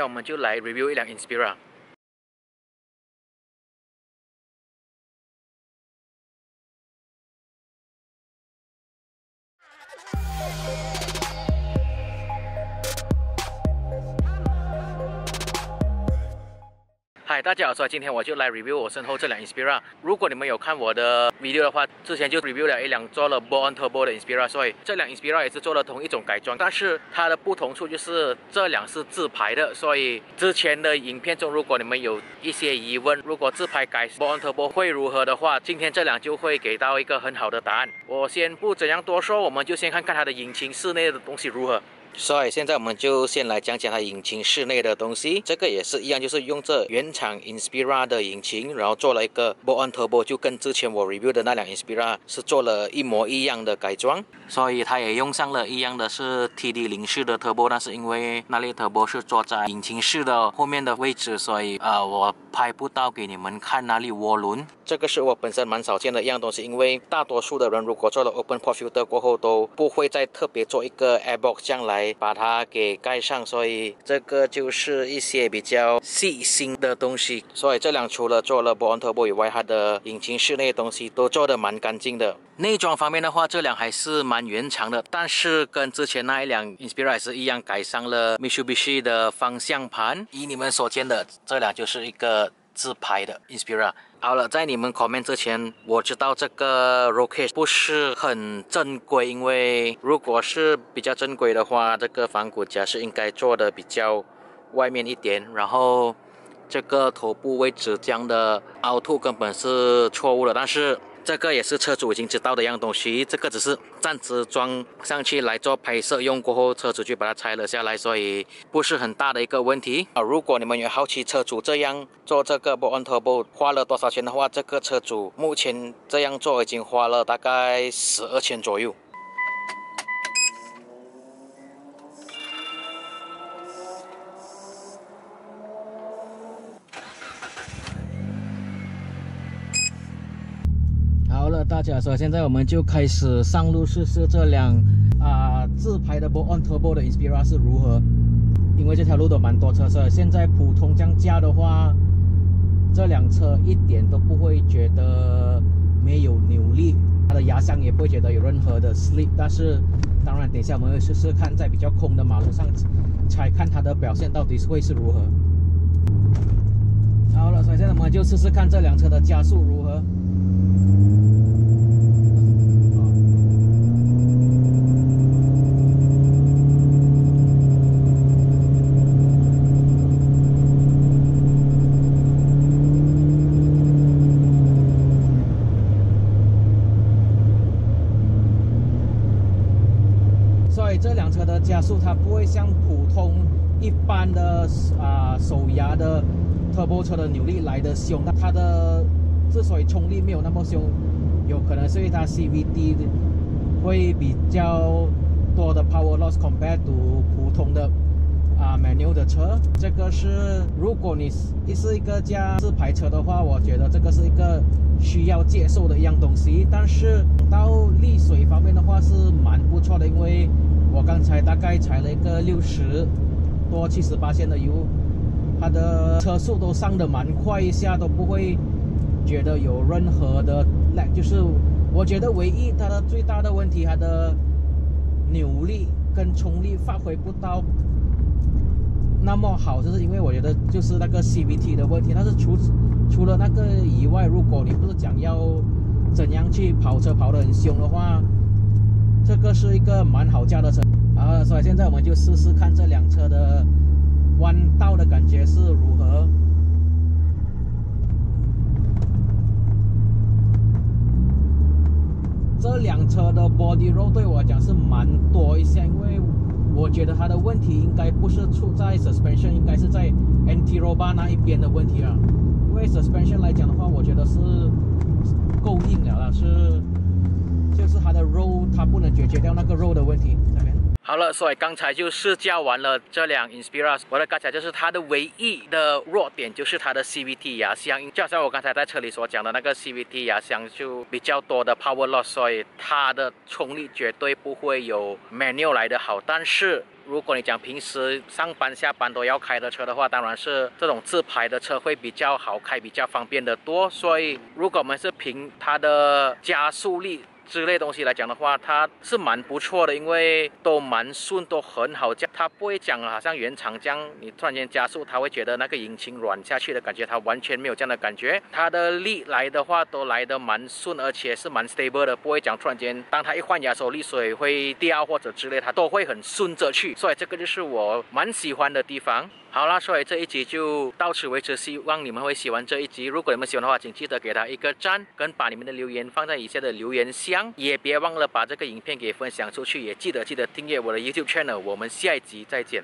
天我们就来 review 一辆 Inspira。嗨，大家好，所以今天我就来 review 我身后这辆 Inspira。如果你们有看我的 video 的话，之前就 review 了一辆做了 Bolt-on Turbo 的 Inspira， 所以这辆 Inspira 也是做了同一种改装，但是它的不同处就是这辆是自排的，所以之前的影片中，如果你们有一些疑问，如果自排改 Bolt-on Turbo 会如何的话，今天这辆就会给到一个很好的答案。我先不怎样多说，我们就先看看它的引擎室内的东西如何。所以现在我们就先来讲讲它引擎室内的东西。这个也是一样，就是用这原厂 Inspira 的引擎，然后做了一个 Bolt-on Turbo， 就跟之前我 review 的那辆 Inspira 是做了一模一样的改装。所以它也用上了一样的是 TD0式的 Turbo， 但是因为那列 Turbo 是坐在引擎室的后面的位置，所以我拍不到给你们看那粒涡轮。这个是我本身蛮少见的一样东西，因为大多数的人如果做了 Open Port Filter 过后都不会再特别做一个 Airbox 这样来把它给盖上，所以这个就是一些比较细心的东西。所以这辆除了做了 Bolt-on Turbo 以外，它的引擎室内的东西都做得蛮干净的。内装方面的话，这辆还是蛮原厂的，但是跟之前那一辆 Inspira 是一样改上了 Mitsubishi 的方向盘。以你们所见的，这辆就是一个自排的 Inspira。好了，在你们 comment 之前，我知道这个 roll cage 不是很正规，因为如果是比较正规的话，这个防骨架是应该做的比较外面一点，然后这个头部位置这样的凹凸根本是错误的，但是这个也是车主已经知道的一样东西，这个只是暂时装上去来做拍摄用，过后车主就把它拆了下来，所以不是很大的一个问题。如果你们有好奇车主这样做这个 Bolt-on Turbo 花了多少钱的话，这个车主目前这样做已经花了大概12,000左右。好了，大家说，现在我们就开始上路试试这辆自排的 Bolt-on Turbo 的 Inspira 是如何。因为这条路都蛮多车，所以现在普通降价的话，这辆车一点都不会觉得没有扭力，它的压箱也不会觉得有任何的 slip。但是当然，等一下我们会试试看，在比较空的马路上才看它的表现到底会是如何。好了，所以现在我们就试试看这辆车的加速如何。所以这辆车的加速它不会像普通一般的手压的 Turbo 车的扭力来的凶，它的之所以冲力没有那么凶，有可能是因为它 CVT 会比较多的 power loss compared to 普通的manual 的车。这个是如果你是一个驾自排车的话，我觉得这个是一个需要接受的一样东西。但是到沥水方面的话是蛮不错的，因为我刚才大概踩了一个60多70%的油，它的车速都上得蛮快，一下都不会觉得有任何的 lag。就是我觉得唯一它的最大的问题，它的扭力跟冲力发挥不到那么好，就是因为我觉得就是那个 CVT 的问题。但是除了那个以外，如果你不是讲要怎样去跑车跑得很凶的话，这个是一个蛮好驾的车。好，所以现在我们就试试看这辆车的弯道的感觉是如何。这辆车的 body roll 对我讲是蛮多一些，因为我觉得它的问题应该不是出在 suspension， 应该是在 anti roll bar 那一边的问题啊。因为 suspension 来讲的话，我觉得是够硬了啦，就是它的 roll 它不能解决掉那个 roll 的问题。那边好了，所以刚才就试驾完了这辆 Inspira， 我的刚才就是它的唯一的弱点就是它的 CVT 压箱，就好像我刚才在车里所讲的那个 CVT 压箱就比较多的 power loss， 所以它的冲力绝对不会有 manual 来的好。但是如果你讲平时上班下班都要开的车的话，当然是这种自排的车会比较好开，比较方便的多。所以如果我们是凭它的加速力之类东西来讲的话，它是蛮不错的，因为都蛮顺，都很好驾。它不会讲好像原厂这样，你突然间加速，它会觉得那个引擎软下去的感觉，它完全没有这样的感觉。它的力来的话都来得蛮顺，而且是蛮 stable 的，不会讲突然间当它一换压手力水会掉或者之类，它都会很顺着去。所以这个就是我蛮喜欢的地方。好啦，所以这一集就到此为止，希望你们会喜欢这一集。如果你们喜欢的话，请记得给它一个赞，跟把你们的留言放在以下的留言箱，也别忘了把这个影片给分享出去，也记得订阅我的 YouTube channel。我们下一集再见。